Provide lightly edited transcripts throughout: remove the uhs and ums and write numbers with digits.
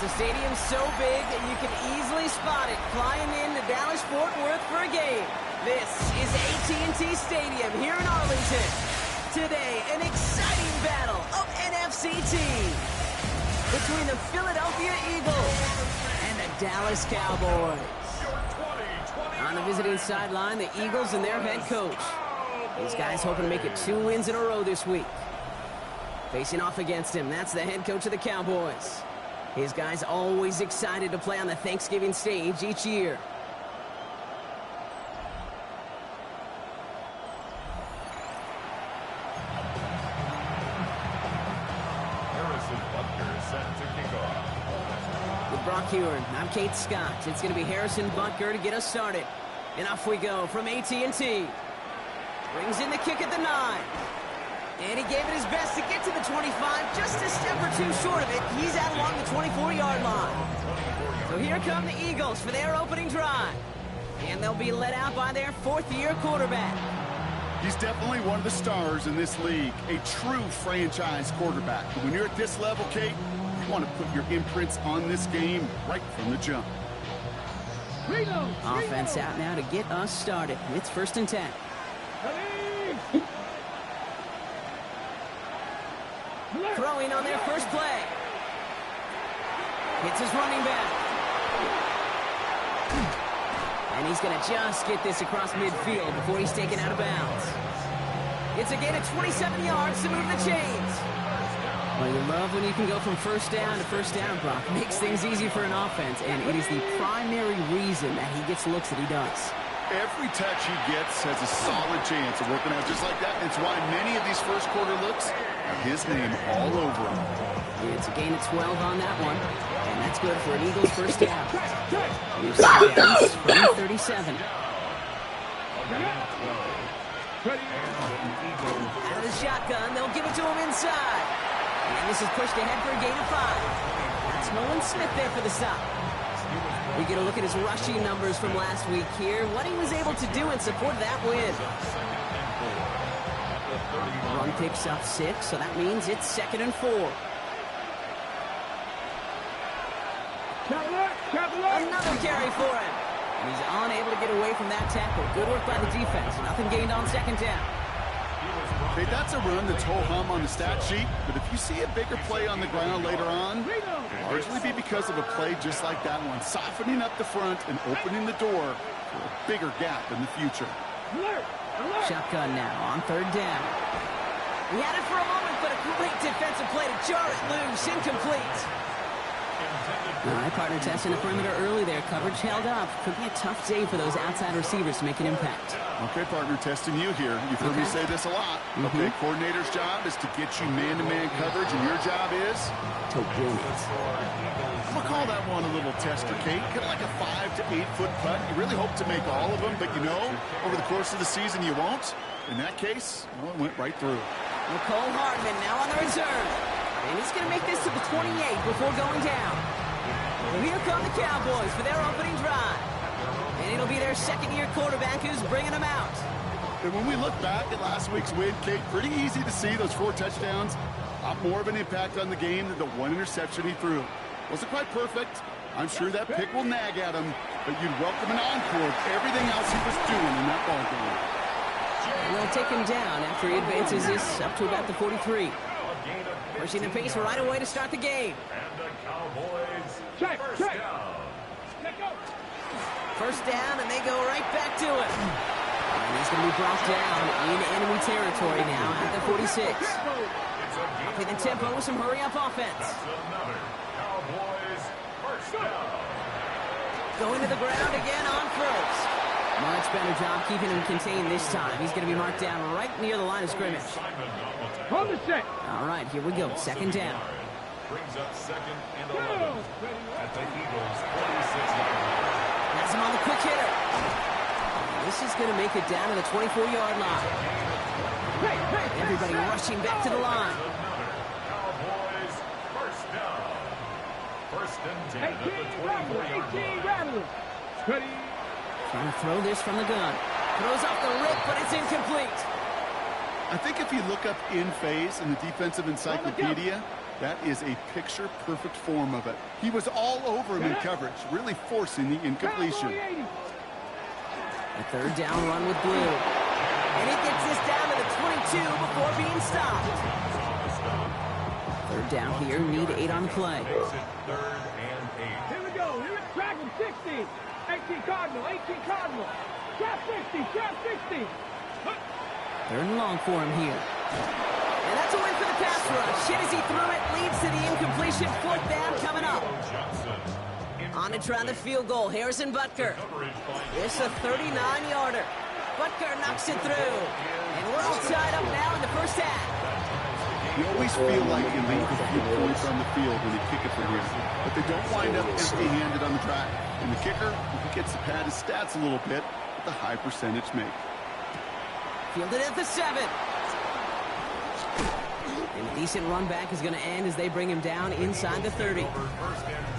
The stadium's so big that you can easily spot it flying into Dallas-Fort Worth for a game. This is AT&T Stadium here in Arlington. Today, an exciting battle of NFC teams between the Philadelphia Eagles and the Dallas Cowboys. On the visiting sideline, the Eagles and their head coach. These guys hoping to make it 2 wins in a row this week. Facing off against him, that's the head coach of the Cowboys. His guys always excited to play on the Thanksgiving stage each year. With Brock Huard, I'm Kate Scott. It's going to be Harrison Butker to get us started. And off we go from AT&T. Brings in the kick at the 9. And he gave it his best to get to the 25, just a step or two short of it. He's out along the 24-yard line. So here come the Eagles for their opening drive. And they'll be led out by their fourth-year quarterback. He's definitely one of the stars in this league, a true franchise quarterback. But when you're at this level, Kate, you want to put your imprints on this game right from the jump. Offense out now to get us started. It's 1st and 10. Throwing on their first play. Hits his running back. And he's going to just get this across midfield before he's taken out of bounds. It's a gain of 27 yards to move the chains. Well, you love when you can go from first down to first down, Brock. Makes things easy for an offense, and it is the primary reason that he gets looks that he does. Every touch he gets has a solid chance of working out just like that. It's why many of these first quarter looks have his name all over them. It's a gain of 12 on that one, and that's good for an Eagles first down. Here's downs from 37. Out of the shotgun, they'll give it to him inside. And this is pushed ahead for a gain of 5. That's Nolan Smith there for the stop. We get a look at his rushing numbers from last week here, what he was able to do in support of that win. Run picks up 6, so that means it's 2nd and 4. Another carry for him. And he's unable to get away from that tackle. Good work by the defense. Nothing gained on 2nd down. Okay, that's a run that's ho-hum on the stat sheet, but if you see a bigger play on the ground later on, it'll largely be because of a play just like that one, softening up the front and opening the door for a bigger gap in the future. Shotgun now on 3rd down. He had it for a moment, but a great defensive play to jar it loose, incomplete. All right, partner testing the perimeter early there. Coverage held up. Could be a tough day for those outside receivers to make an impact. Okay, partner, testing you here. You've heard me say this a lot. Okay, coordinator's job is to get you man-to-man coverage, and your job is? To win it. I'm going to call that one a little tester, Kate. Kind of like a 5 to 8 foot putt. You really hope to make all of them, but you know, over the course of the season, you won't. In that case, well, it went right through. Nicole Hardman now on the reserve. And he's going to make this to the 28 before going down. Well, here come the Cowboys for their opening drive. And it'll be their 2nd-year quarterback who's bringing them out. And when we look back at last week's win, Kate, pretty easy to see those 4 touchdowns. A lot more of an impact on the game than the 1 interception he threw. Wasn't quite perfect. I'm sure that pick will nag at him, but you'd welcome an encore of everything else he was doing in that ball game. And they'll take him down after he advances this up to about the 43. Pushing the pace right away to start the game. First down, and they go right back to it. And he's going to be brought down in enemy territory now at the 46. Upping the tempo with some hurry-up offense. Going to the ground again on first. Much better job keeping him contained this time. He's going to be marked down right near the line of scrimmage. All right, here we go. 2nd down. Brings up 2nd and 11 at the Eagles' 46-yard. That's him on the quick hitter. This is going to make it down to the 24-yard line. Everybody rushing back to the line. Cowboys first down. 1st and 10 at the 24-yard line. Trying to throw this from the gun. Throws off the rip, but it's incomplete. I think if you look up in phase in the defensive encyclopedia, That is a picture-perfect form of it. He was all over him in coverage, really forcing the incompletion. A third down run with Blue. And he gets this down to the 22 before being stopped. Third down here, need 8 on the play. Third and 8. Here we go. Here it's Dragon 60. 18 Cardinal. 18 Cardinal. Trap 60. Trap 60. Third and long for him here. And that's a win for the pass rush. Hit as he threw it, leads to the incompletion. Fourth down coming up. On to try the field goal, Harrison Butker. It's a 39-yarder. Butker knocks it through. And we're all tied up now in the first half. You always feel like you leave a few points on the field when you kick it from here. But they don't wind up empty-handed on the track. And the kicker, he gets to pad his stats a little bit with a high percentage make. Fielded at the 7. And a decent run back is going to end as they bring him down inside the 30.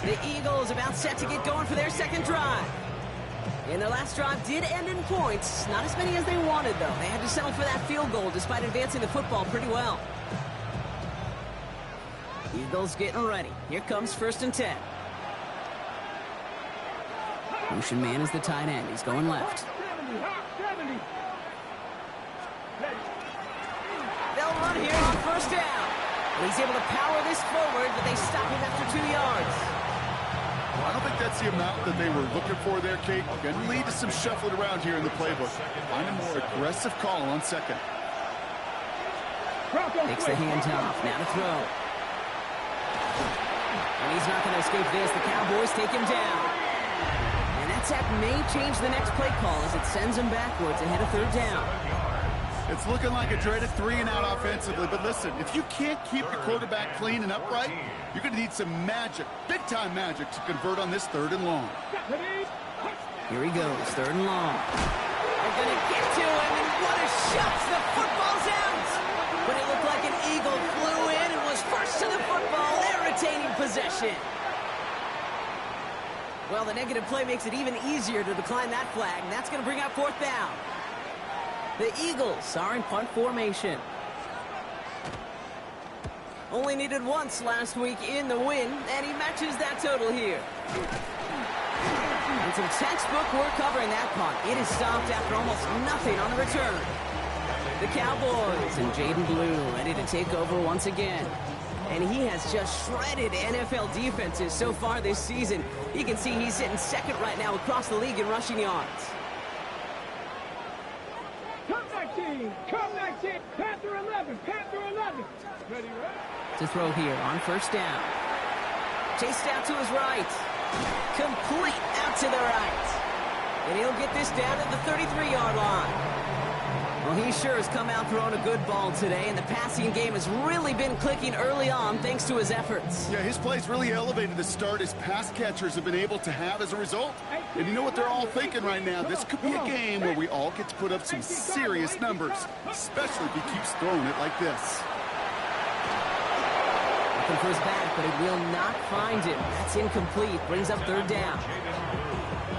The Eagles about set to get going for their second drive. And their last drive did end in points. Not as many as they wanted, though. They had to settle for that field goal despite advancing the football pretty well. Eagles getting ready. Here comes 1st and 10. Motion man is the tight end. He's going left. They'll run here on 1st down. And he's able to power this forward, but they stop him after 2 yards. Well, I don't think that's the amount that they were looking for there, Kate. Going to lead to some shuffling around here in the playbook. Find a more aggressive call on 2nd. Takes the handoff. Now to throw. And he's not going to escape this. The Cowboys take him down. And that sack may change the next play call as it sends him backwards ahead of 3rd down. It's looking like a dreaded 3-and-out offensively, but listen, if you can't keep your quarterback clean and upright, you're going to need some magic, big-time magic, to convert on this 3rd and long. Here he goes, 3rd and long. They're going to get to him, and what a shot! The football's out! But it looked like an Eagle flew in and was first to the football. They're retaining possession. Well, the negative play makes it even easier to decline that flag, and that's going to bring up 4th down. The Eagles are in punt formation. Only needed once last week in the win, and he matches that total here. And some textbook work covering that punt. It is stopped after almost nothing on the return. The Cowboys and Jaden Blue ready to take over once again. And he has just shredded NFL defenses so far this season. You can see he's sitting 2nd right now across the league in rushing yards. Come 19, Panther 11, Panther 11. Ready, right? To throw here on 1st down. Chased out to his right. Complete out to the right. And he'll get this down at the 33-yard line. Well, he sure has come out throwing a good ball today, and the passing game has really been clicking early on thanks to his efforts. Yeah, his play's really elevated the start his pass catchers have been able to have as a result. And you know what they're all thinking right now? This could be a game where we all get to put up some serious numbers, especially if he keeps throwing it like this. Looking for his back, but it will not find him. That's incomplete. Brings up 3rd down.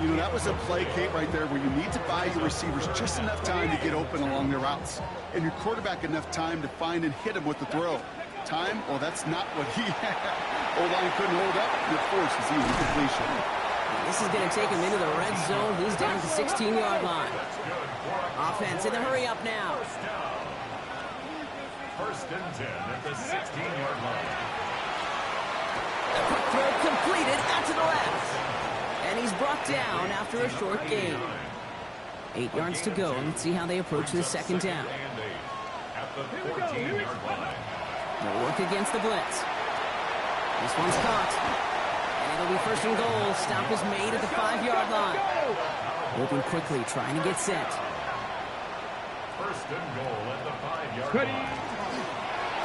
You know, that was a play, Kate, right there where you need to buy your receivers just enough time to get open along their routes, and your quarterback enough time to find and hit him with the throw. Time? Well, that's not what he had. O-line couldn't hold up, and it forces the incompletion. This is going to take him into the red zone. He's down at the 16-yard line. Offense in the hurry up now. 1st and 10 at the 16-yard line. The quick throw completed out to the left. And he's brought down after a short gain. 8 yards to go. Let's see how they approach this 2nd down. At the 14-yard line. They'll work against the blitz. This one's caught. And it'll be 1st and goal. Stop is made at the 5-yard line. Moving quickly, trying to get set. 1st and goal at the 5-yard line.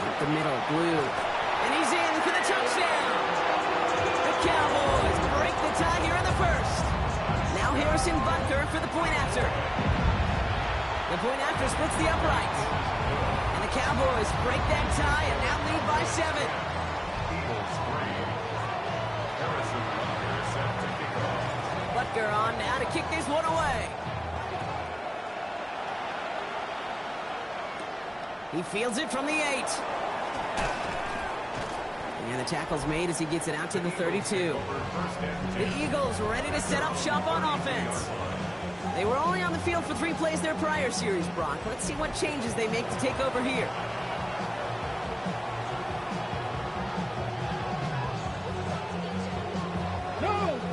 Up the middle, Blue. And he's in for the touchdown. The Cowboys break the tie here in the 1st. Now Harrison Butker for the point after. The point after splits the upright. And the Cowboys break that tie and now lead by 7. Eagles 3. Harrison Butker set to kick off. Butker on now to kick this one away. He fields it from the 8. And the tackle's made as he gets it out to the 32. The Eagles ready to set up shop on offense. They were only on the field for 3 plays their prior series, Brock. Let's see what changes they make to take over here.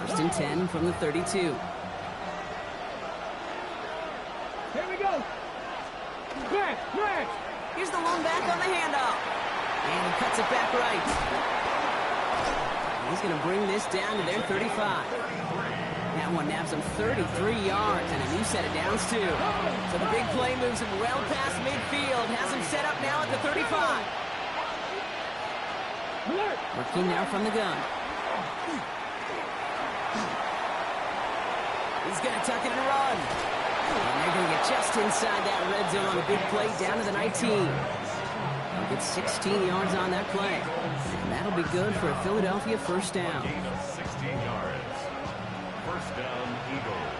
First and 10 from the 32. Here we go. Back. Here's the lone back on the handoff. And he cuts it back right. He's going to bring this down to their 35. That one naps him 33 yards and a new set of downs, too. So the big play moves him well past midfield. Has him set up now at the 35. Working now from the gun. He's going to tuck it and run. And they're going to get just inside that red zone on a big play down to the 19. They'll get 16 yards on that play. And that'll be good for a Philadelphia first down. Gain of 16 yards. First down, Eagles.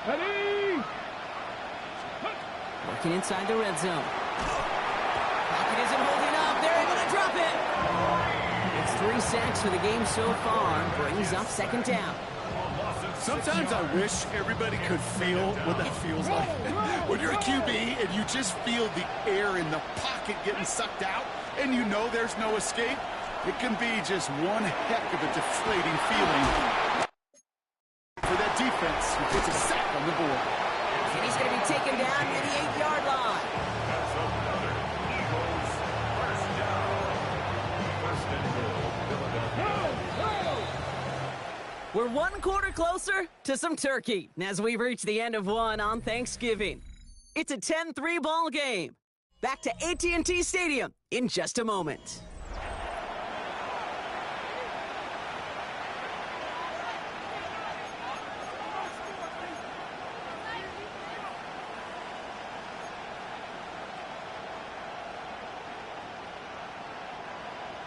Ready. Working inside the red zone. Pocket isn't holding up. They're able to drop it. It's 3 sacks for the game so far. Brings up second down. Sometimes I wish everybody could feel what that feels like. When you're a QB and you just feel the air in the pocket getting sucked out and you know there's no escape, it can be just one heck of a deflating feeling for that defense who gets a sack on the board. And he's going to be taken down near the 8-yard line. That's another Eagles first down. First and goal, Philadelphia. We're 1 quarter closer to some turkey as we reach the end of one on Thanksgiving. It's a 10-3 ball game. Back to AT&T Stadium in just a moment.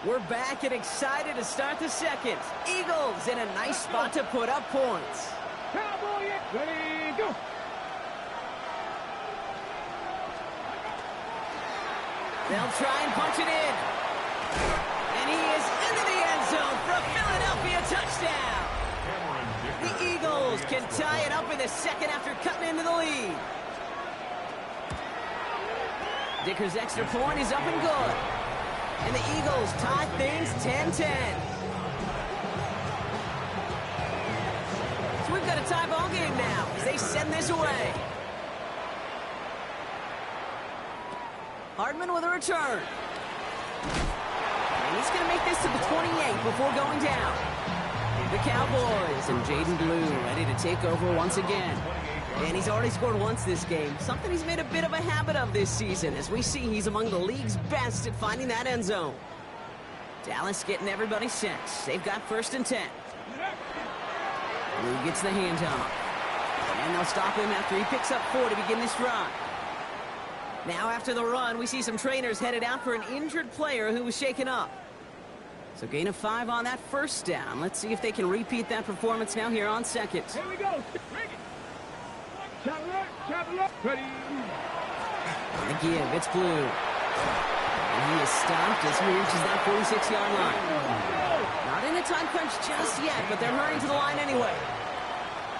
We're back and excited to start the second. Eagles in a nice spot to put up points. Cowboy, ready, go. They'll try and punch it in. And he is into the end zone for a Philadelphia touchdown. The Eagles can tie it up in the second after cutting into the lead. Dicker's extra point is up and good. And the Eagles tie things 10-10. So we've got a tie ball game now as they send this away. Hardman with a return. And he's going to make this to the 28 before going down. The Cowboys and Jaden Blue ready to take over once again. And he's already scored once this game, something he's made a bit of a habit of this season. As we see, he's among the league's best at finding that end zone. Dallas getting everybody set. They've got first and 10. Blue gets the handoff. And they'll stop him after he picks up 4 to begin this drive. Now after the run, we see some trainers headed out for an injured player who was shaken up. So gain of 5 on that first down. Let's see if they can repeat that performance now here on second. Here we go. Traveler, ready. And the give, it's Blue. And he is stopped as he reaches that 46-yard line. Not in a time crunch just yet, but they're hurrying to the line anyway.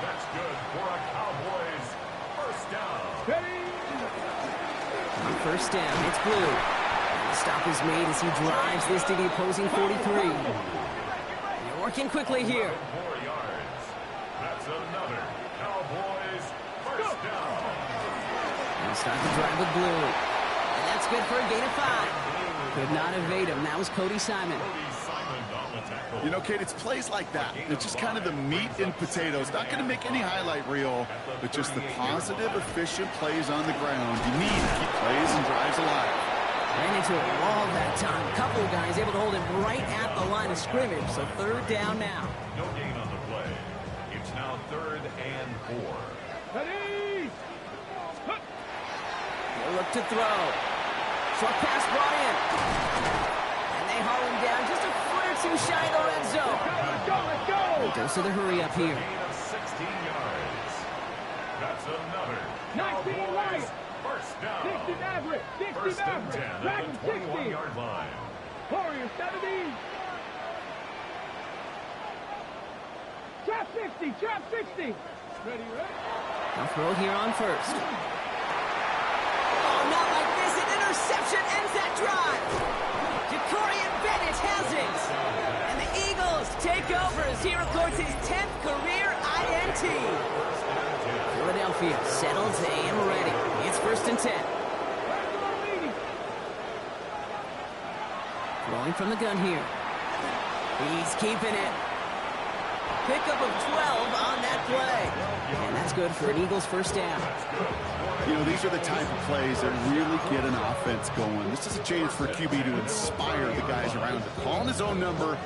That's good for a Cowboys first down. Ready. On first down, it's Blue. And the stop is made as he drives this to the opposing 43. They're working quickly here. 4 yards. That's another Cowboys first down. They'll start the drive with Blue. And that's good for a gain of 5. Could not evade him. That was Cody Simon. You know, Kate, it's plays like that. It's just kind of the meat and potatoes. Not going to make any highlight reel, but just the positive, efficient plays on the ground. You need to keep plays and drives alive. Ran into a wall that time. A couple of guys able to hold him right at the line of scrimmage. So third down now. No gain on the play. It's now 3rd and 4. Ready. They'll look to throw. Short pass brought in. And they haul him down just a foot or two shy of the red zone. Let's go. Dose of the hurry up here. Gain of 16 yards. That's another 19 Cowboys right. first down. 60 Maverick. 60 First and Maverick. 10 Back at in the 60. 21-yard line. Warriors 70. Trap 60. Trap 60. Ready, ready. They'll throw here on first. Oh, not like this. An interception ends that drive. Jacorian Bennett has it. And the Eagles take over as he records his 10th career INT. Philadelphia settles and ready. It's 1st and 10. Throwing from the gun here. He's keeping it. Pickup of 12 on that play. And that's good for an Eagles first down. You know, these are the type of plays that really get an offense going. This is a chance for a QB to inspire the guys around him. Calling his own number,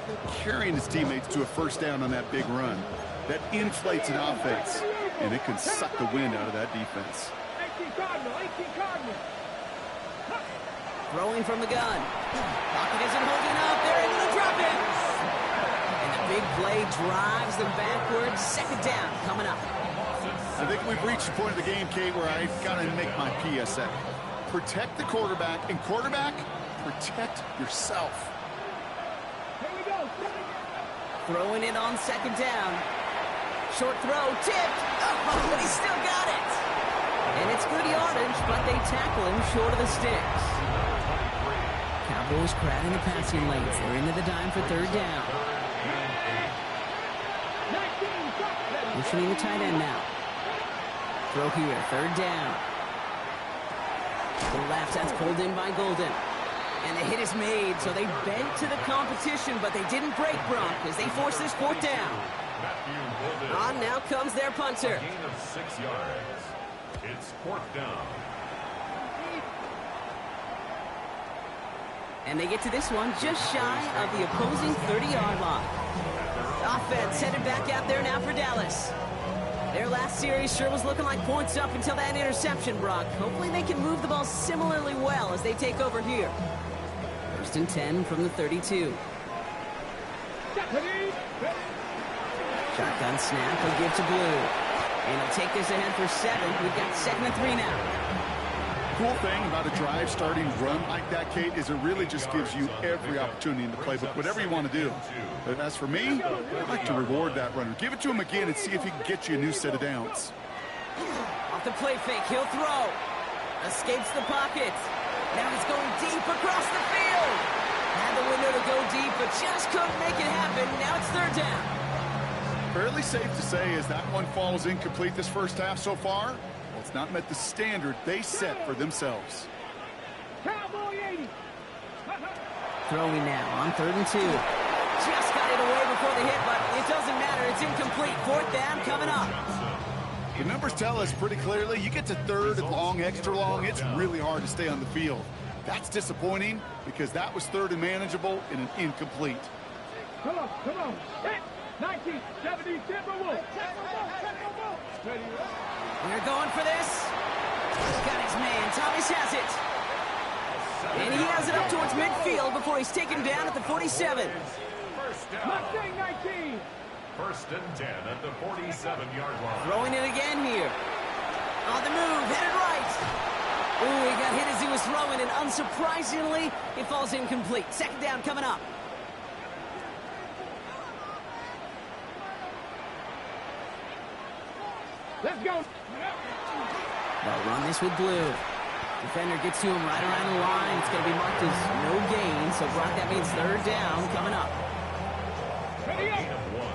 carrying his teammates to a first down on that big run. That inflates an offense, and it can suck the wind out of that defense. 18 Cardinal, 18 Cardinal. Throwing from the gun. Pocket isn't holding up. They're able to drop it. And the big play drives them backwards. 2nd down coming up. I think we've reached the point of the game, Kate, where I've got to make my PSA. Protect the quarterback, and quarterback, protect yourself. Here we go. Throwing it on 2nd down. Short throw, tipped. Oh, but he still got it. And it's good yardage, but they tackle him short of the sticks. Cowboys crowding the passing lanes. They're into the dime for 3rd down. Motioning the tight end now. Throw here, 3rd down. To the left, that's pulled in by Golden. And the hit is made, so they bent to the competition, but they didn't break Bronk as they force this 4th down. On now comes their punter. Gain of 6 yards. It's 4th down. And they get to this one just shy of the opposing 30-yard line. Offense headed back out there now for Dallas. Their last series sure was looking like points up until that interception, Brock. Hopefully they can move the ball similarly well as they take over here. 1st and 10 from the 32. Shotgun snap, he'll give to Blue. And he'll take this ahead for 7. We've got 2nd and 3 now. Cool thing about a drive starting run like that, Kate, is it really just gives you every opportunity in the playbook, whatever you want to do. But as for me, I'd like to reward that runner. Give it to him again and see if he can get you a new set of downs. Off the play fake, he'll throw. Escapes the pocket. Now he's going deep across the field. Had the window to go deep, but just couldn't make it happen. Now it's 3rd down. Fairly safe to say as that one falls incomplete this first half so far, well, it's not met the standard they set for themselves. Cowboy 80. Throwing now on 3rd and 2. Just got it away before the hit, but it doesn't matter. It's incomplete. 4th down coming up. The numbers tell us pretty clearly, you get to 3rd and long, extra long, it's really hard to stay on the field. That's disappointing because that was 3rd and manageable and an incomplete. Come on, come on. Hit. 1970 Timberwolves. Ready, ready. They're going for this. Got his man. Thomas has it. And he has it up towards midfield before he's taken down at the 47. First down. Mustang 19. 1st and 10 at the 47-yard line. Throwing it again here. On the move, headed right. Ooh, he got hit as he was throwing, and unsurprisingly, it falls incomplete. 2nd down coming up. Let's go. They'll run this with Blue. Defender gets to him right around the line. It's going to be marked as no gain, so Brock, that means 3rd down coming up. Ready Gain up. of 1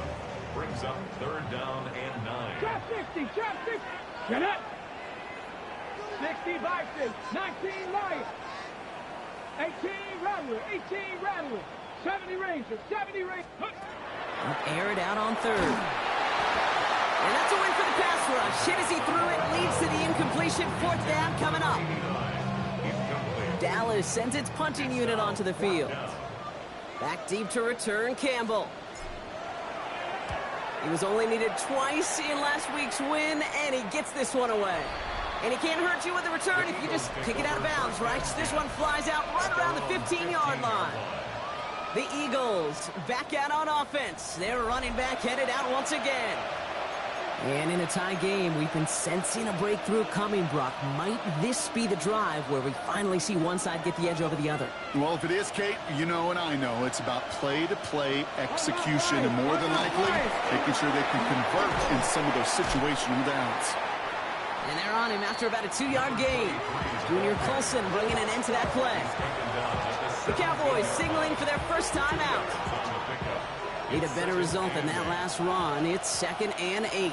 brings up 3rd down and 9. Trap 60. Trap 60. Get up. 60 Vikings. 19 Lions. 18 Rattler. 18 Rattler. 70 Rangers. 70 Rangers. Air it out on 3rd. And that's a win for the pass rush. Hit as he threw it, leads to the incompletion. 4th down coming up. Dallas sends its punting unit onto the field. Back deep to return Campbell. He was only needed twice in last week's win, and he gets this one away. And he can't hurt you with the return if you just kick it out of bounds, right? This one flies out right around the 15-yard line. The Eagles back out on offense. Their running back headed out once again. And in a tie game, we've been sensing a breakthrough coming, Brock. Might this be the drive where we finally see one side get the edge over the other? Well, if it is, Kate, you know and I know it's about play-to-play execution, and more than likely, making sure they can convert in some of those situational downs. And they're on him after about a 2-yard gain. Junior Colson bringing an end to that play. The Cowboys signaling for their first time out. Need a better result than that last run. It's 2nd and 8.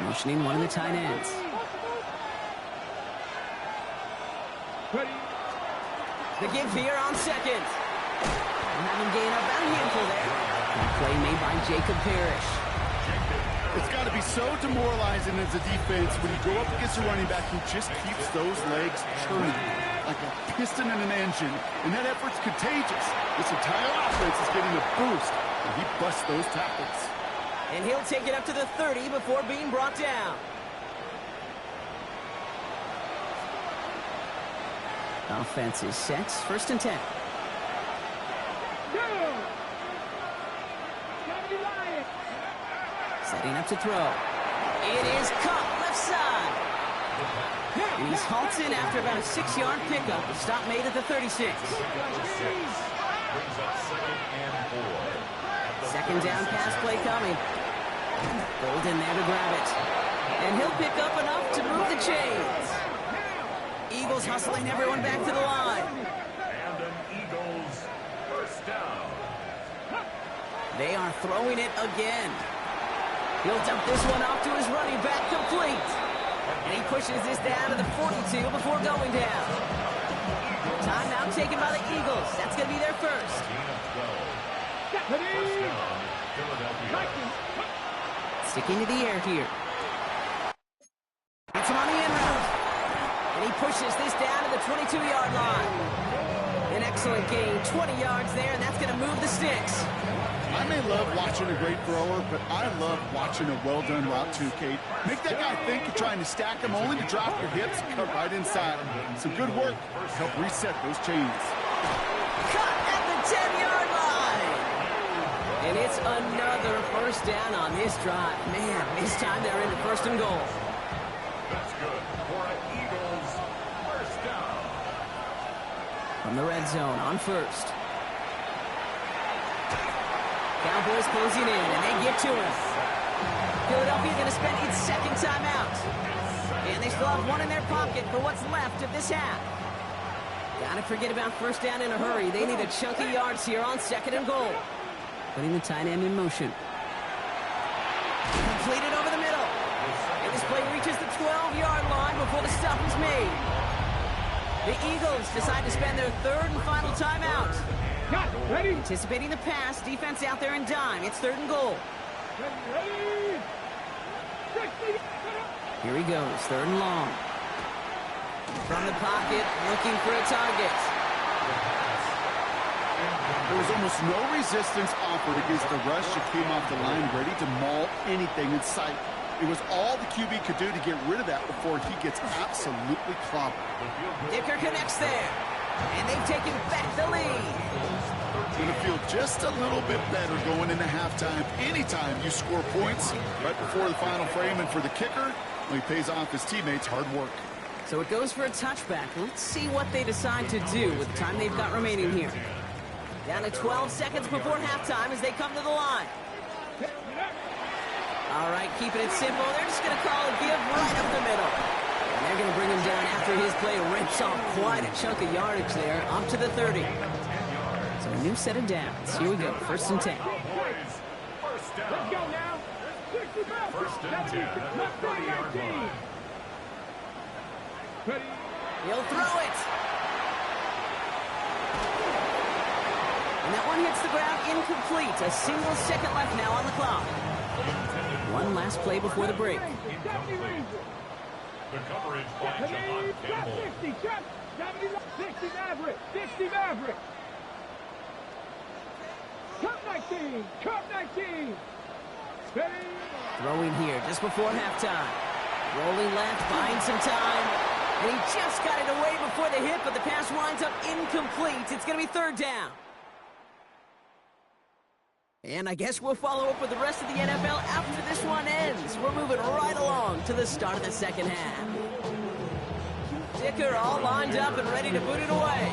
Motioning one of the tight ends. The give here on 2nd. Having gain up about a handful there. And play made by Jacob Parrish. It's got to be so demoralizing as a defense when you go up against a running back who just keeps those legs churning like a piston in an engine, and that effort's contagious. This entire offense is getting a boost, and he busts those tackles. And he'll take it up to the 30 before being brought down. Offense is set. 1st and 10. Setting up to throw. It is caught left side. And he's halted after about a 6-yard pickup. The stop made at the 36. Brings up 2nd and 4. 2nd down pass play coming. Golden there to grab it. And he'll pick up enough to move the chains. Eagles hustling everyone back to the line. And an Eagles first down. They are throwing it again. He'll dump this one off to his running back, complete. And he pushes this down to the 42 before going down. Timeout taken by the Eagles. That's going to be their first. Sticking to the air here. It's him on the end route. And he pushes this down to the 22-yard line. An excellent gain, 20 yards there, and that's going to move the sticks. I may love watching a great thrower, but I love watching a well-done route too, Kate. Make that guy think you're trying to stack him only to drop your hips and cut right inside. Some good work to help reset those chains. Cut at the 10-yard line. And it's another first down on this drive. Man, this time they're into 1st and goal. That's good for an Eagles first down. From the red zone on 1st. Cowboys closing in, and they get to him. Philadelphia going to spend its 2nd timeout. And they still have one in their pocket for what's left of this half. Gotta forget about 1st down in a hurry. They need a chunk of yards here on 2nd and goal. Putting the tight end in motion. Completed over the middle. And this play reaches the 12-yard line before the stop is made. The Eagles decide to spend their 3rd and final timeout. Ready? Anticipating the pass, defense out there in dime. It's 3rd and goal. Ready? 60. Here he goes, 3rd and long. From the pocket, looking for a target. There was almost no resistance offered against the rush that came off the line, ready to maul anything in sight. It was all the QB could do to get rid of that before he gets absolutely clobbered. Dicker connects there. And they've taken back the lead. It's going to feel just a little bit better going into halftime. Anytime you score points right before the final frame, and for the kicker, well, he pays off his teammates' hard work. So it goes for a touchback. Let's see what they decide to do with the time they've got remaining here. Down to 12 seconds before halftime as they come to the line. All right, keeping it simple. They're just going to call a give right up the middle. And they're going to bring him down after his play rips off quite a chunk of yardage there, up to the 30. So a new set of downs. Here we go, 1st and 10. First down. Let's go now. 65. 1st and 10 at the 30-yard line. Ready? He'll throw it. And that one hits the ground incomplete. A single second left now on the clock. One last play before the break. The coverage by John Campbell. 60, 60 Maverick, 60 Maverick. Cup 19, Cup 19. Ready? Throwing here just before halftime. Rolling left, buying some time. And he just got it away before the hit, but the pass winds up incomplete. It's going to be 3rd down. And I guess we'll follow up with the rest of the NFL after this one ends. We're moving right along to the start of the second half. Dicker all lined up and ready to boot it away.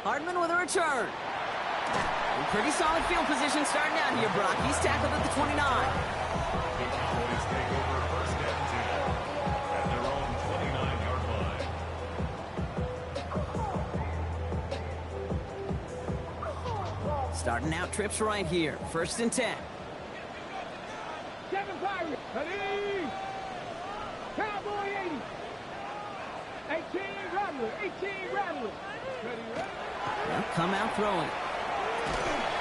Hardman with a return. In pretty solid field position starting out here, Brock. He's tackled at the 29. The Cowboys take over first and 10 at their own 29-yard line. Starting out trips right here. First and 10. 7 Pirates. Ready. Cowboy 80. 18 Rattler. 18 Rattler. Ready, ready. They'll come out throwing.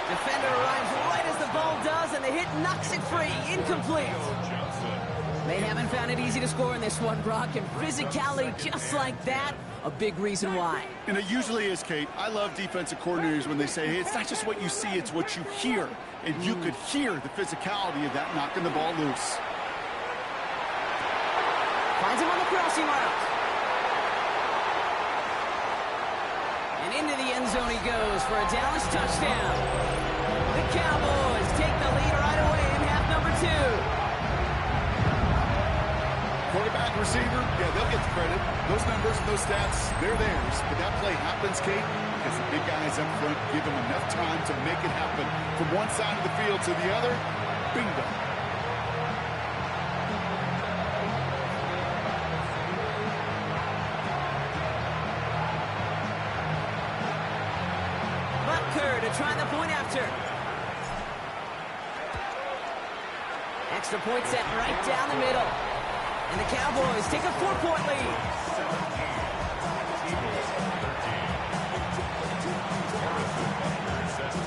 Defender arrives right as the ball does, and the hit knocks it free. Incomplete. They haven't found it easy to score in this one, Brock, and physicality just like that, a big reason why. And it usually is, Kate. I love defensive coordinators when they say, hey, it's not just what you see, it's what you hear. And you could hear the physicality of that knocking the ball loose. Finds him on the crossing route. And into the end zone he goes for a Dallas touchdown. The Cowboys take the lead right away in half number 2. Quarterback, receiver, yeah, they'll get the credit. Those numbers and those stats, they're theirs. But that play happens, Kate, because the big guys up front give them enough time to make it happen. From one side of the field to the other, bingo. Butker to try the point after. Extra point set right down the middle. And the Cowboys take a 4-point lead.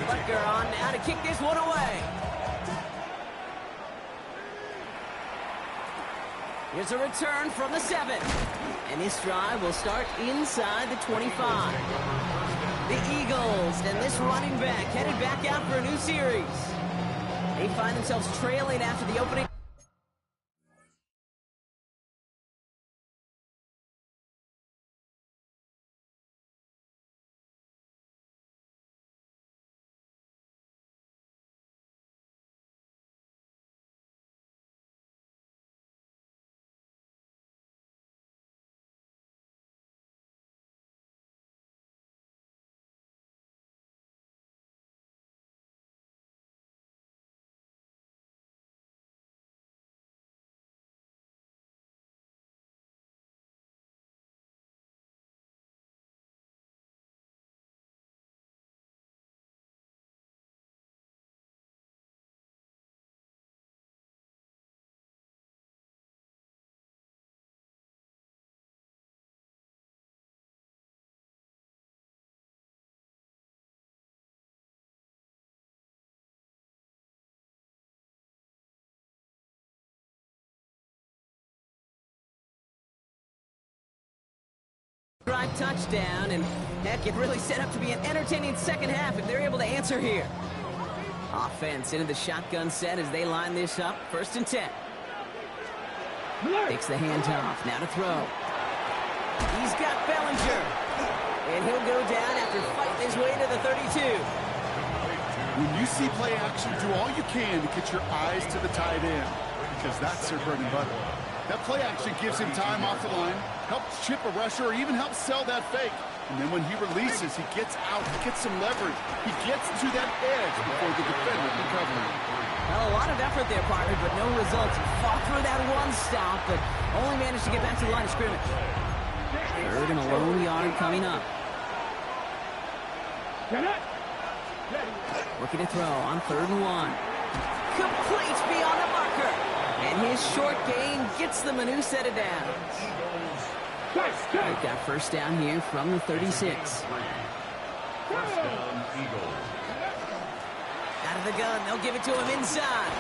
Butker on now to kick this one away. Here's a return from the 7. And this drive will start inside the 25. The Eagles and this running back headed back out for a new series. They find themselves trailing after the opening. Drive touchdown, and heck, it really set up to be an entertaining second half if they're able to answer here. Offense into the shotgun set as they line this up. First and 10. Takes the handoff, now to throw. He's got Bellinger, and he'll go down after fighting his way to the 32. When you see play action, do all you can to get your eyes to the tight end, because that's their bread and butter. That play action gives him time off the line, helps chip a rusher, or even helps sell that fake. And then when he releases, he gets out, he gets some leverage. He gets to that edge before the defender can cover him. Well, a lot of effort there, partner, but no results. He fought through that one stop, but only managed to get back to the line of scrimmage. Third and a lone yard coming up. Looking to throw on 3rd and 1. Complete beyond the marker. And his short gain gets them a new set of downs. They've got first down here from the 36. First down, Eagles. Out of the gun, they'll give it to him inside.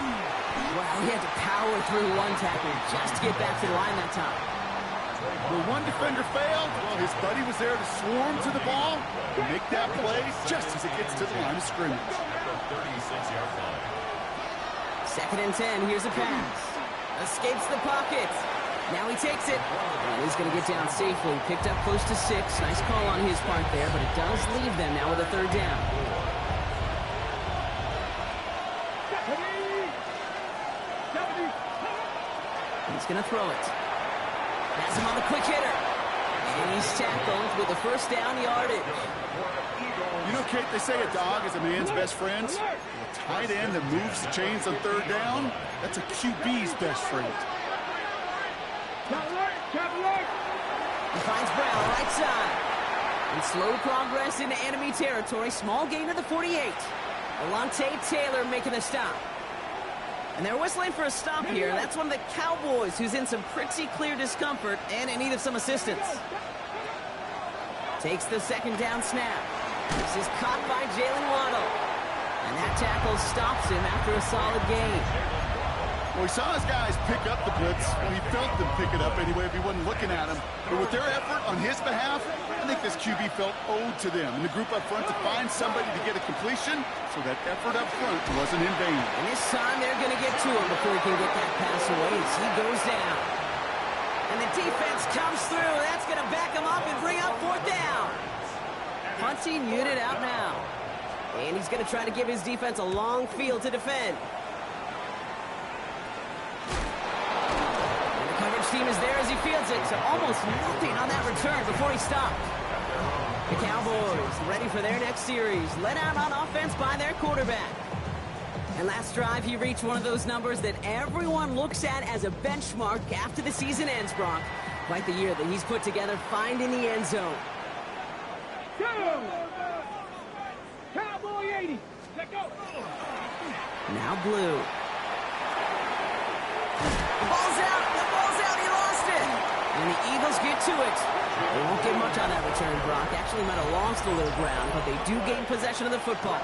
Wow, he had to power through one tackle just to get back to the line that time. When one defender failed, well, his buddy was there to swarm to the ball and make that play just as it gets to the line of scrimmage. 36-yard line. 2nd and 10, here's a pass. Escapes the pocket. Now he takes it. And he's going to get down safely. Picked up close to 6. Nice call on his part there, but it does leave them now with a 3rd down. He's going to throw it. Has him on the quick hitter. And he's tackled with a 1st down yardage. You know, Kate, they say a dog is a man's best friend. A tight end that moves the chains on 3rd down, that's a QB's best friend. He finds Brown right side. And slow progress into enemy territory. Small gain to the 48. Alontae Taylor making the stop. And they're whistling for a stop here. That's one of the Cowboys who's in some pretty clear discomfort and in need of some assistance. Takes the 2nd down snap. This is caught by Jalen Waddle. And that tackle stops him after a solid gain. Well, he saw his guys pick up the blitz. Well, he felt them pick it up anyway if he wasn't looking at him. But with their effort on his behalf, I think this QB felt owed to them. And the group up front to find somebody to get a completion, so that effort up front wasn't in vain. And this time they're going to get to him before he can get that pass away as he goes down. And the defense comes through. That's going to back him up and bring up 4th down. Punting unit out now. And he's going to try to give his defense a long field to defend. Team is there as he fields it, so almost nothing on that return before he stopped. The Cowboys ready for their next series, led out on offense by their quarterback. And last drive, he reached one of those numbers that everyone looks at as a benchmark after the season ends, Brock. Quite the year that he's put together, finding the end zone. Cowboy 80. Let go. Now blue. The ball's out. He lost it. And the Eagles get to it. They won't get much on that return, Brock. Actually might have lost a little ground, but they do gain possession of the football.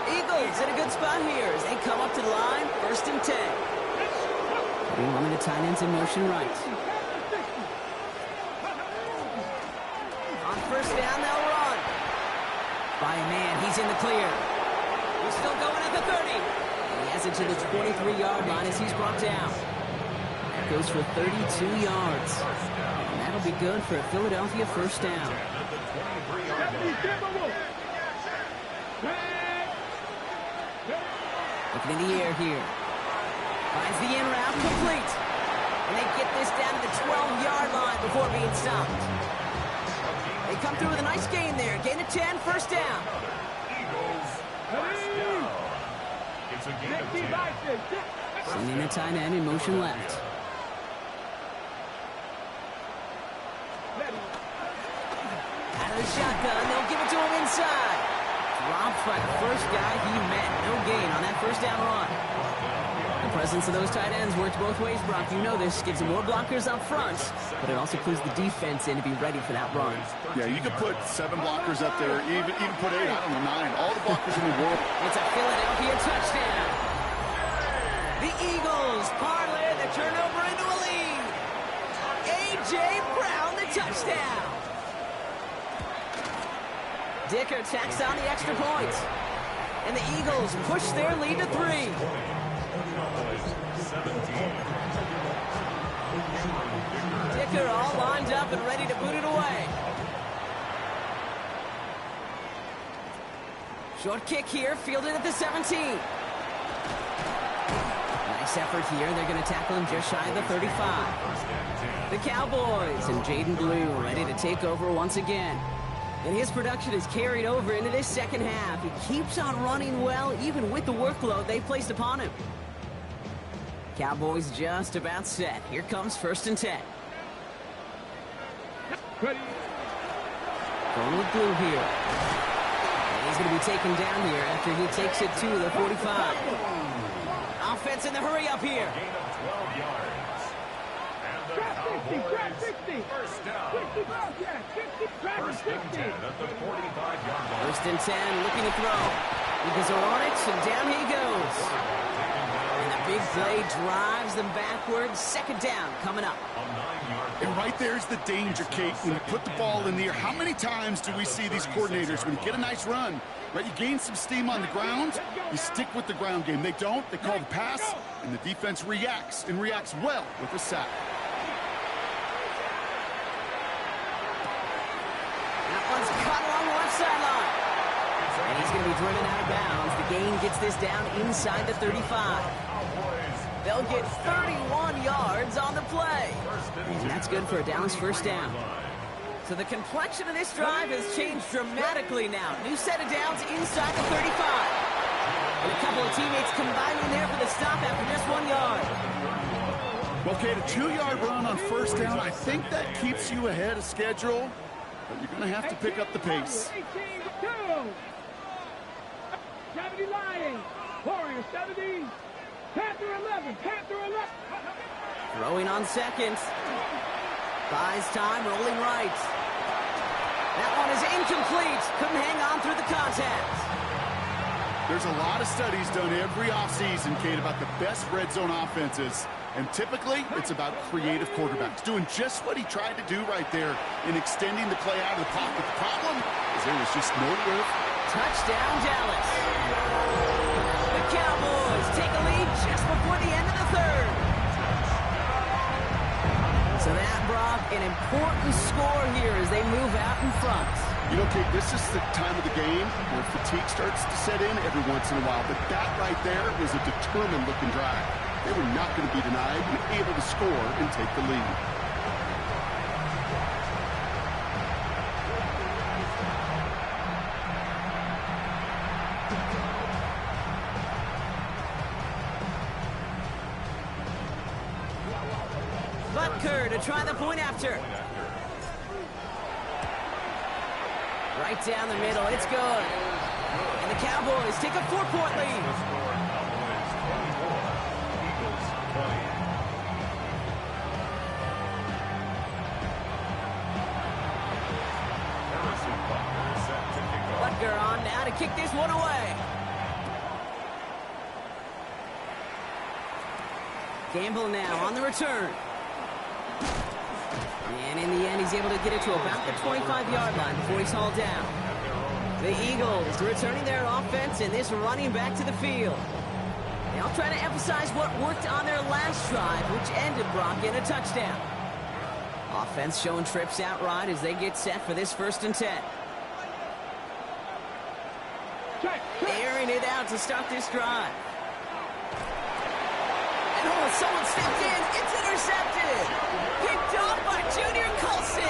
Eagles in a good spot here as they come up to the line. 1st and 10. One of the tight ends in motion right. On 1st down, they'll run. By a man, he's in the clear. He's still going at the 30. And he has it to the 23-yard line as he's brought down. Goes for 32 yards. And that'll be good for a Philadelphia 1st down. Looking in the air here. Finds the in route complete. And they get this down to the 12-yard line before being stopped. They come through with a nice gain there. Gain of 10, 1st down. It's a gain of 10. Sending the tight end in motion left. Out of the shotgun, they'll give it to him inside. Dropped by the first guy he met. No gain on that 1st down run. The presence of those tight ends works both ways, Brock. You know this. Gives them more blockers up front, but it also clues the defense in to be ready for that run. Yeah, you could put 7 blockers up there, even put 8, I don't know, 9. All the blockers in the world. It's a Philadelphia touchdown. The Eagles parlay the turnover into a lead. A.J. Brown, the touchdown. Dicker tacks on the extra point. And the Eagles push their lead to 3. Dicker all lined up and ready to boot it away. Short kick here, fielded at the 17. Nice effort here. They're going to tackle him just shy of the 35. The Cowboys and Jaden Blue ready to take over once again. And his production is carried over into this 2nd half. He keeps on running well, even with the workload they placed upon him. Cowboys just about set. Here comes 1st and 10. Ready. Going with Blue here. And he's going to be taken down here after he takes it to the 45. Offense in the hurry up here. Gain of 12 yards. And the Grab 60, grab Cowboys 60. first down. 65, yeah, 60, grab 1st and 60. 10 at the 45-yard line. 1st and 10, looking to throw. Eagles are on it, and down he goes. And the big play drives them backwards. 2nd down coming up. And right there's the danger, Kate. When you put the ball in the air, how many times do we see these coordinators, when you get a nice run, right, you gain some steam on the ground, you stick with the ground game. They don't, they call the pass, and the defense reacts, and reacts well with a sack. And he's going to be driven out of bounds. The gain gets this down inside the 35. They'll get 31 yards on the play. And that's good for a Dallas first down. So the complexion of this drive has changed dramatically now. New set of downs inside the 35. And a couple of teammates combining there for the stop after just 1 yard. Well, Kate, a 2-yard run on first down, I think that keeps you ahead of schedule, but you're going to have to pick up the pace. 18-2. 70 Lions. Warriors 70. Panther 11. Panther 11. Throwing on second. Buys time, rolling right. That one is incomplete. Couldn't hang on through the contact. There's a lot of studies done every offseason, Kate, about the best red zone offenses. And typically, it's about creative quarterbacks doing just what he tried to do right there in extending the play out of the pocket. The problem is there was just no width. Touchdown, Dallas. The Cowboys take a lead just before the end of the third. So that, Brock, an important score here as they move out in front. You know, Kate, this is the time of the game where fatigue starts to set in every once in a while. But that right there was a determined-looking drive. They were not going to be denied and able to score and take the lead. Butker to try the point after. Right down the middle, it's good. And the Cowboys take a 4-point lead. Butker on now to kick this one away. Gamble now on the return. And in the end, he's able to get it to about the 25-yard line before he's hauled down. The Eagles returning their offense and this running back to the field. They'll try to emphasize what worked on their last drive, which ended, Brock, in a touchdown. Offense showing trips out right as they get set for this 1st and 10. Airing it out to start this drive. And someone stepped in. It's intercepted. Picked off by Junior Colson.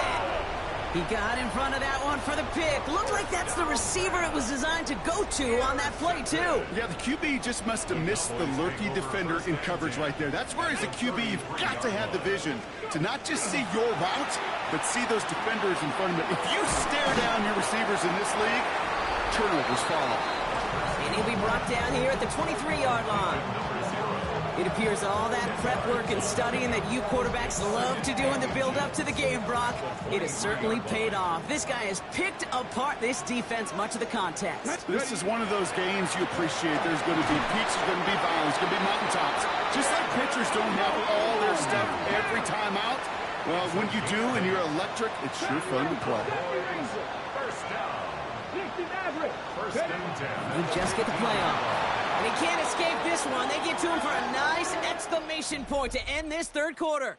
He got in front of that one for the pick. Looked like that's the receiver it was designed to go to on that play, too. Yeah, the QB just must have missed the lurky defender in coverage right there. That's where, as a QB, you've got to have the vision to not just see your route, but see those defenders in front of you. If you stare down your receivers in this league, turnovers follow. And he'll be brought down here at the 23-yard line. It appears all that prep work and studying that you quarterbacks love to do in the build-up to the game, Brock, it has certainly paid off. This guy has picked apart this defense much of the contest. This is one of those games you appreciate. There's going to be peaks, there's going to be valleys, there's going to be mountaintops. Just like pitchers don't have all their stuff every time out, well, when you do and you're electric, it's sure fun to play. First and 10. You just get the play off. And he can't escape this one. They get to him for a nice exclamation point to end this third quarter.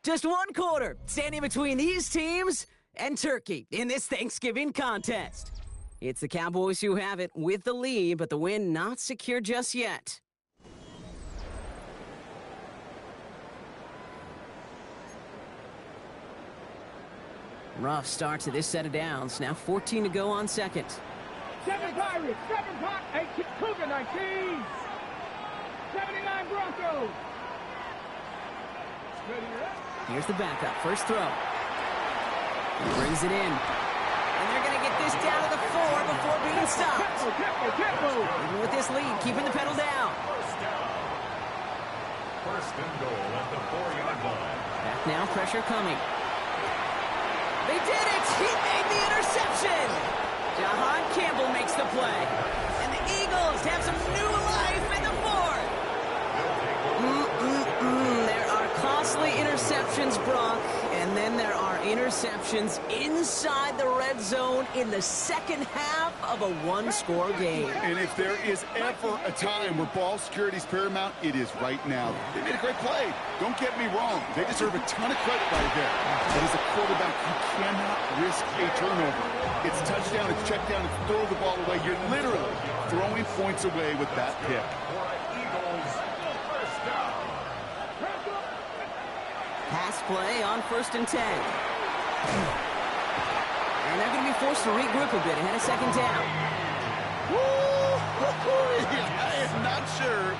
Just one quarter standing between these teams and Turkey in this Thanksgiving contest. It's the Cowboys who have it with the lead, but the win not secure just yet. Rough start to this set of downs. Now 14 to go on second. 7 Pirates, 7 Pot, 18 Cougar, 19. 79 Broncos. Here's the backup. First throw. He brings it in. And they're going to get this down to the 4 before being stopped. Even with this lead, keeping the pedal down. First and goal at the 4-yard line. Back now, pressure coming. They did it! He made the interception! Jahan Campbell makes the play. And the Eagles have some new life in the 4th. There are costly interceptions, Brock. And then there are interceptions inside the red zone in the second half of a one-score game. And if there is ever a time where ball security is paramount, it is right now. They made a great play. Don't get me wrong. They deserve a ton of credit right there. But as a quarterback, you cannot risk a turnover. It's touchdown, it's check down, it's throw the ball away. You're literally throwing points away with that pick. Pass play on 1st and 10. And they're going to be forced to regroup a bit ahead of 2nd down. I am not sure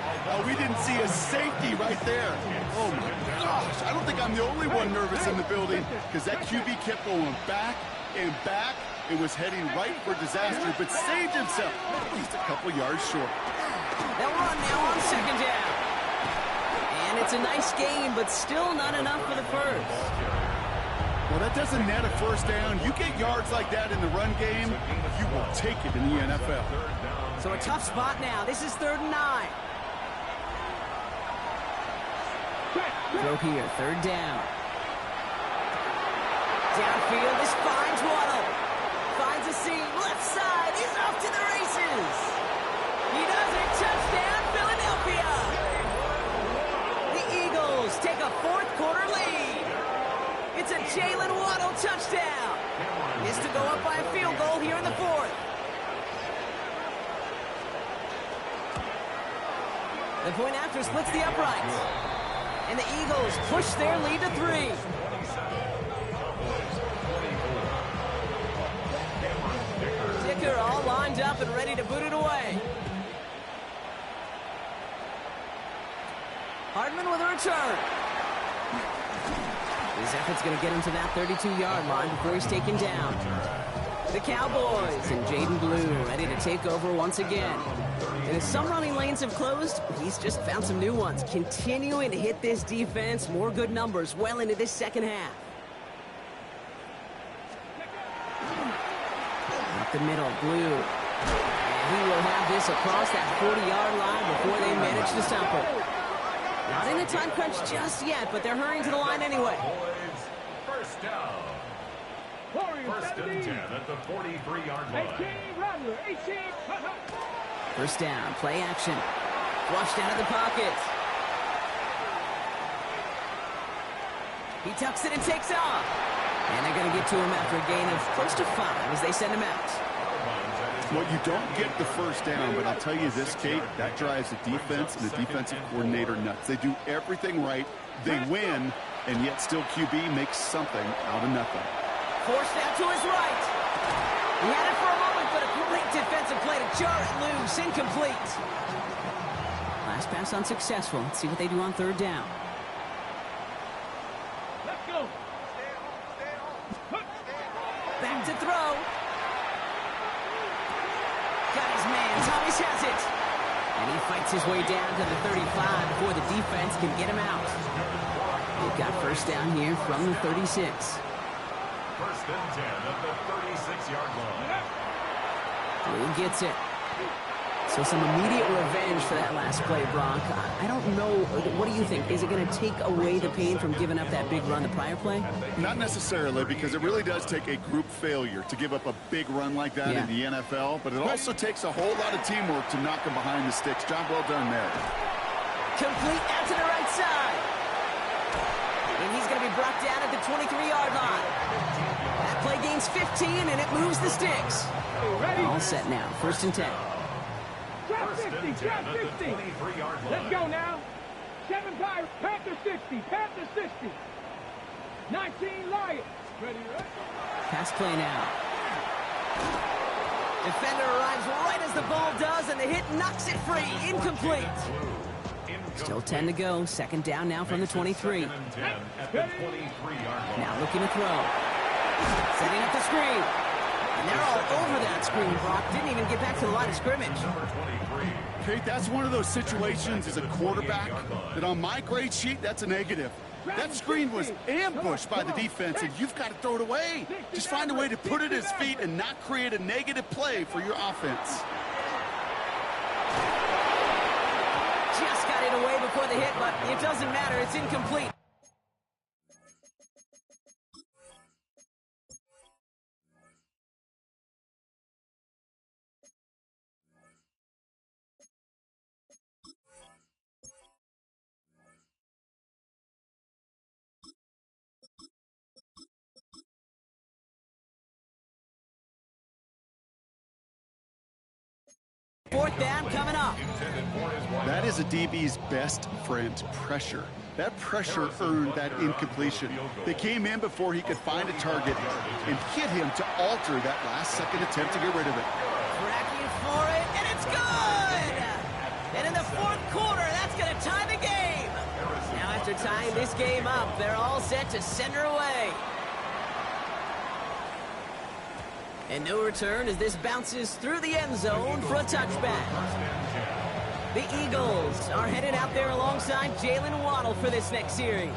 we didn't see a safety right there. Oh, my gosh. I don't think I'm the only one nervous in the building because that QB kept going back and back. It was heading right for disaster, but saved himself just a couple yards short. They'll run now on 2nd down. And it's a nice game, but still not enough for the first. Well, that doesn't net a 1st down. You get yards like that in the run game, you will take it in the NFL. So a tough spot now. This is 3rd and 9. Throw here, 3rd down. Downfield, this finds Waddle. Finds a seam, left side, he's off to the races. He does it, touchdown, Philadelphia. The Eagles take a 4th quarter lead. It's a Jalen Waddle touchdown. Is to go up by a field goal here in the 4th. The point after splits the uprights. And the Eagles push their lead to 3. Dicker all lined up and ready to boot it away. Hardman with a return. His effort's going to get him to that 32-yard line before he's taken down. The Cowboys and Jaden Blue ready to take over once again. And as some running lanes have closed, he's just found some new ones, continuing to hit this defense. More good numbers well into this 2nd half. Up the middle, Blue. And he will have this across that 40-yard line before they manage to stop him. Not in a time crunch just yet, but they're hurrying to the line anyway. 1st down. 1st and 10 at the 43-yard line. 1st down, play action. Flushed out of the pocket. He tucks it and takes off. And they're going to get to him after a gain of close to 5 as they send him out. Well, you don't get the 1st down, but I'll tell you this, Kate, that drives the defense and the defensive coordinator nuts. They do everything right, they win, and yet still QB makes something out of nothing. Forced out to his right. He had it for a moment, but a great defensive play to jar it loose. Incomplete. Last pass unsuccessful. Let's see what they do on 3rd down. Let's go. Back to throw. Got his man. Thomas has it. And he fights his way down to the 35 before the defense can get him out. They've got 1st down here from the 36. 1st and 10 at the 36-yard line. Blue gets it. So some immediate revenge for that last play, Brock. I don't know. What do you think? Is it going to take away the pain from giving up that big run the prior play? Not necessarily, because it really does take a group failure to give up a big run like that in the NFL, but it also takes a whole lot of teamwork to knock them behind the sticks. Job well done there. Complete out to the right side. And he's going to be brought down at the 23-yard line. That play gains 15, and it moves the sticks. All set now. 1st and 10. Drop 50, drop 50. Let's go now. 7 Pirates, Panther 60, Panther 60. 19 Lions. Ready, right? Pass play now. Defender arrives right as the ball does, and the hit knocks it free. Incomplete. Still 10 to go. 2nd down now from the 23. Now looking to throw. Setting up the screen. And they're all over that screen, Brock. Didn't even get back to the line of scrimmage. Kate, that's one of those situations as a quarterback that on my grade sheet, that's a negative. That screen was ambushed by the defense, and you've got to throw it away. Just find a way to put it at his feet and not create a negative play for your offense. Just got it away before the hit, but it doesn't matter. It's incomplete. like that coming up. That is a DB's best friend, pressure. That pressure earned that incompletion. They came in before he could find a target and hit him to alter that last-second attempt to get rid of it. Cracking for it, and it's good! And in the fourth quarter, that's going to tie the game. Now after tying this game up, they're all set to send her away. And no return as this bounces through the end zone for a touchback. The Eagles are headed out there alongside Jalen Waddle for this next series.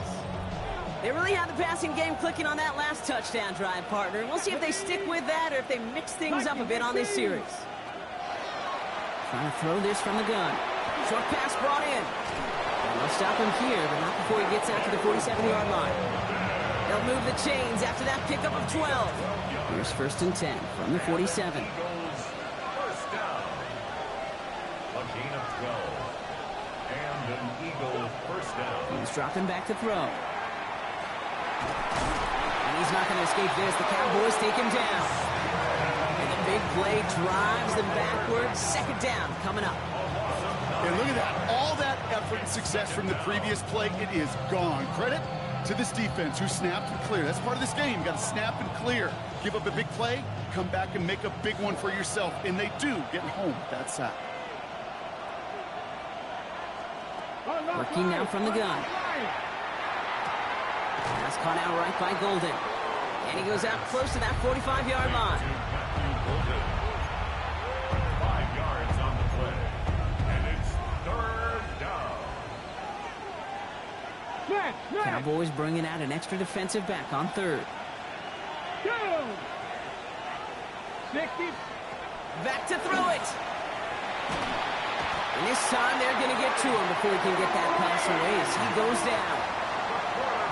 They really had the passing game clicking on that last touchdown drive, partner. And we'll see if they stick with that or if they mix things up a bit on this series. Trying to throw this from the gun. Short pass brought in. And they'll stop him here, but not before he gets out to the 47-yard line. They'll move the chains after that pickup of 12. Here's 1st and 10 from the 47. First down. A gain of 12. And an Eagle first down. He's dropping back to throw. And he's not going to escape this. The Cowboys take him down. And the big play drives them backwards. 2nd down coming up. And look at that. All that effort and success from the previous play, it is gone. Credit to this defense who snapped and cleared. That's part of this game. You got to snap and clear. Give up a big play, come back and make a big one for yourself. And they do, getting home that sack. Working now from the gun. That's caught out right by Golden. And he goes out close to that 45-yard line. 5 yards on the play. And it's 3rd down. Cowboys bringing out an extra defensive back on 3rd. 60. Back to throw it. And this time they're going to get to him before he can get that pass away as he goes down.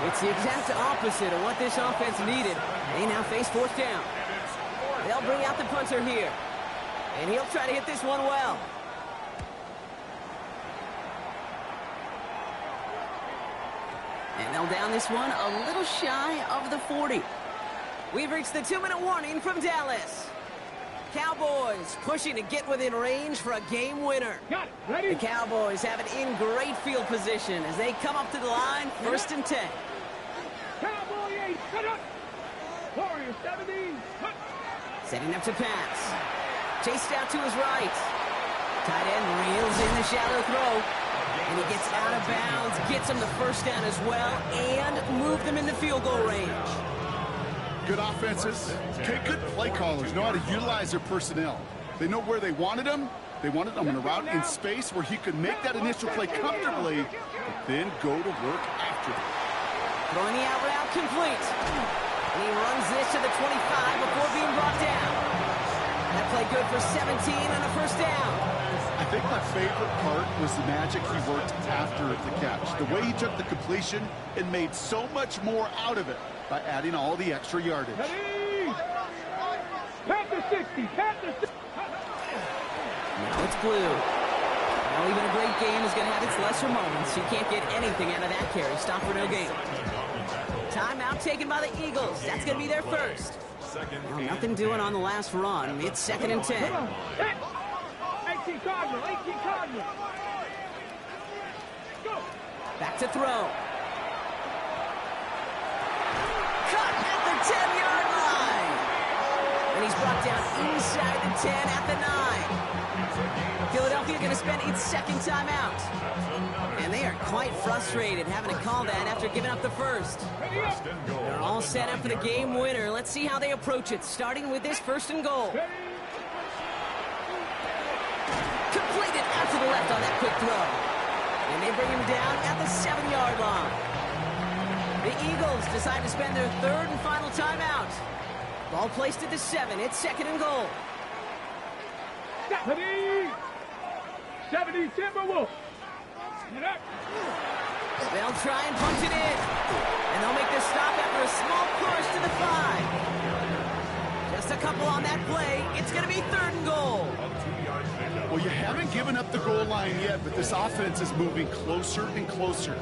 It's the exact opposite of what this offense needed. They now face 4th down. They'll bring out the punter here. And he'll try to hit this one well. And they'll down this one a little shy of the 40. We've reached the 2-minute warning from Dallas. Cowboys pushing to get within range for a game winner. Got it. Ready? The Cowboys have it in great field position as they come up to the line, 1st and 10. Cowboy 8. Cut up. Warrior 17. Cut. Setting up to pass. Chased out to his right. Tight end reels in the shallow throw. And he gets out of bounds, gets him the 1st down as well, and move them in the field goal range. Good offenses. Okay, good play callers know how to utilize their personnel. They know where they wanted them. They wanted them in a route in space where he could make that initial play comfortably, but then go to work after it. Throwing the out route complete. And he runs this to the 25 before being brought down. That play good for 17 and a 1st down. I think my favorite part was the magic he worked after the catch. The way he took the completion and made so much more out of it by adding all the extra yardage. Ready? Panther 60. Panther 60. Now it's blue. Now even a great game is going to have its lesser moments. You can't get anything out of that carry. Stop for no gain. Timeout taken by the Eagles. That's going to be their 1st. Well, nothing doing on the last run. It's 2nd and 10. 18 Cardinal. 18 Cardinal. Go. Back to throw. Cut at the 10-yard line. And he's brought down inside the 10 at the 9. Philadelphia going to spend its 2nd timeout. And they are quite frustrated having to call that after giving up the 1st. They're all set up for the game winner. Let's see how they approach it, starting with this 1st and goal. Completed out to the left on that quick throw. And they bring him down at the 7-yard line. The Eagles decide to spend their 3rd and final timeout. Ball placed at the 7. It's 2nd and goal. 70 Timberwolves. They'll try and punch it in. And they'll make the stop after a small push to the 5. Just a couple on that play. It's going to be 3rd and goal. Well, you haven't given up the goal line yet, but this offense is moving closer and closer.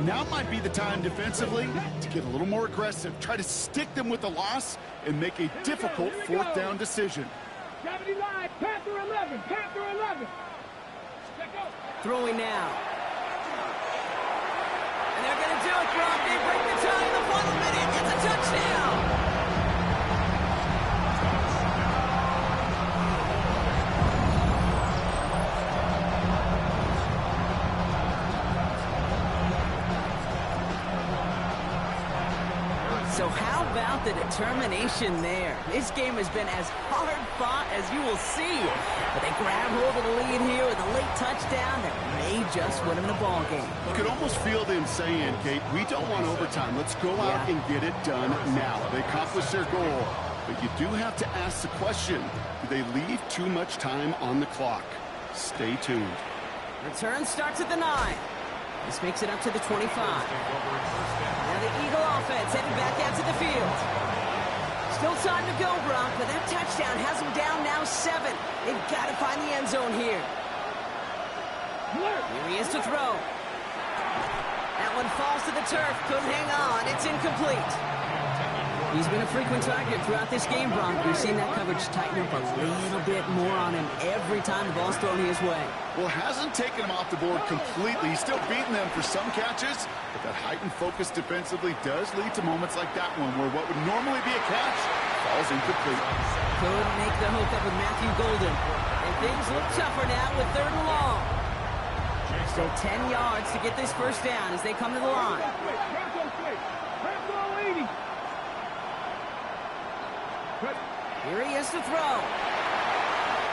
Now might be the time defensively to get a little more aggressive. Try to stick them with the loss and make a difficult 4th down decision. 70 line. Panther 11. Panther 11. Check out. Throwing now. And they're going to do it, Brock. They break the tie in the final minute. It's a touchdown. So how about the determination there? This game has been as hard fought as you will see. But they grab hold of the lead here with a late touchdown that may just win them the ball game. You could almost feel them saying, Kate, we don't want overtime. Let's go out and get it done now. They accomplished their goal. But you do have to ask the question, do they leave too much time on the clock? Stay tuned. Return starts at the 9. This makes it up to the 25. Now the Eagle offense headed back out to the field. Still time to go, Brock, but that touchdown has them down now 7. They've got to find the end zone here. Here he is to throw. That one falls to the turf. Couldn't hang on. It's incomplete. He's been a frequent target throughout this game, Brock. We've seen that coverage tighten up a little bit more on him every time the ball's thrown his way. Well, hasn't taken him off the board completely. He's still beating them for some catches, but that heightened focus defensively does lead to moments like that one where what would normally be a catch falls incomplete. Couldn't make the hook up with Matthew Golden. And things look tougher now with 3rd and long. So 10 yards to get this first down as they come to the line. Here he is to throw.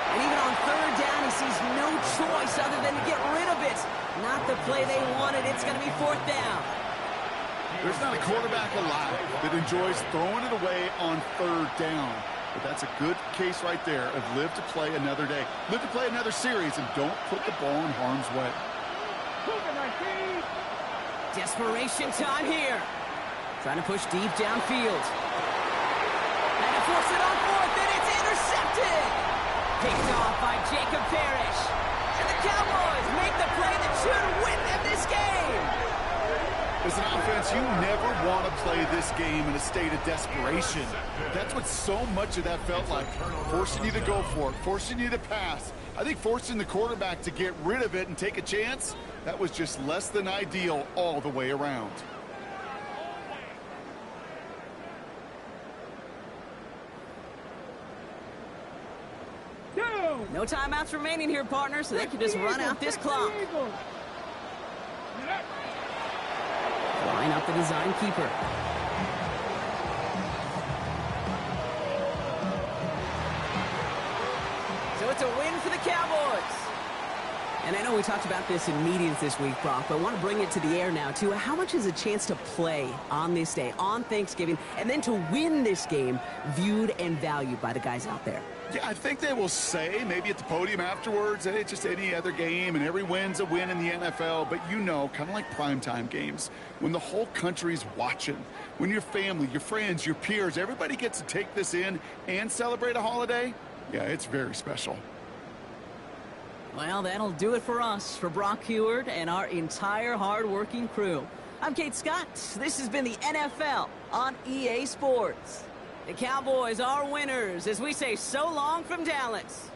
And even on 3rd down, he sees no choice other than to get rid of it. Not the play they wanted. It's going to be 4th down. There's not a quarterback alive that enjoys throwing it away on 3rd down. But that's a good case right there of live to play another day. Live to play another series and don't put the ball in harm's way. Desperation time here. Trying to push deep downfield. And to force it on 4th, and it's intercepted. Picked off by Jacob Parrish. And the Cowboys make the play that should win them this game. As an offense, you never want to play this game in a state of desperation. That's what so much of that felt like. Forcing you to go for it, forcing you to pass. I think forcing the quarterback to get rid of it and take a chance, that was just less than ideal all the way around. No timeouts remaining here, partner, so they can just run out this clock. Line up the design keeper. So it's a win for the Cowboys. And I know we talked about this in meetings this week, Brock, but I want to bring it to the air now, too. How much is a chance to play on this day, on Thanksgiving, and then to win this game viewed and valued by the guys out there? Yeah, I think they will say, maybe at the podium afterwards, hey, it's just any other game, and every win's a win in the NFL. But you know, kind of like primetime games, when the whole country's watching, when your family, your friends, your peers, everybody gets to take this in and celebrate a holiday, yeah, it's very special. Well, that'll do it for us, for Brock Heward and our entire hard-working crew. I'm Kate Scott. This has been the NFL on EA Sports. The Cowboys are winners as we say so long from Dallas.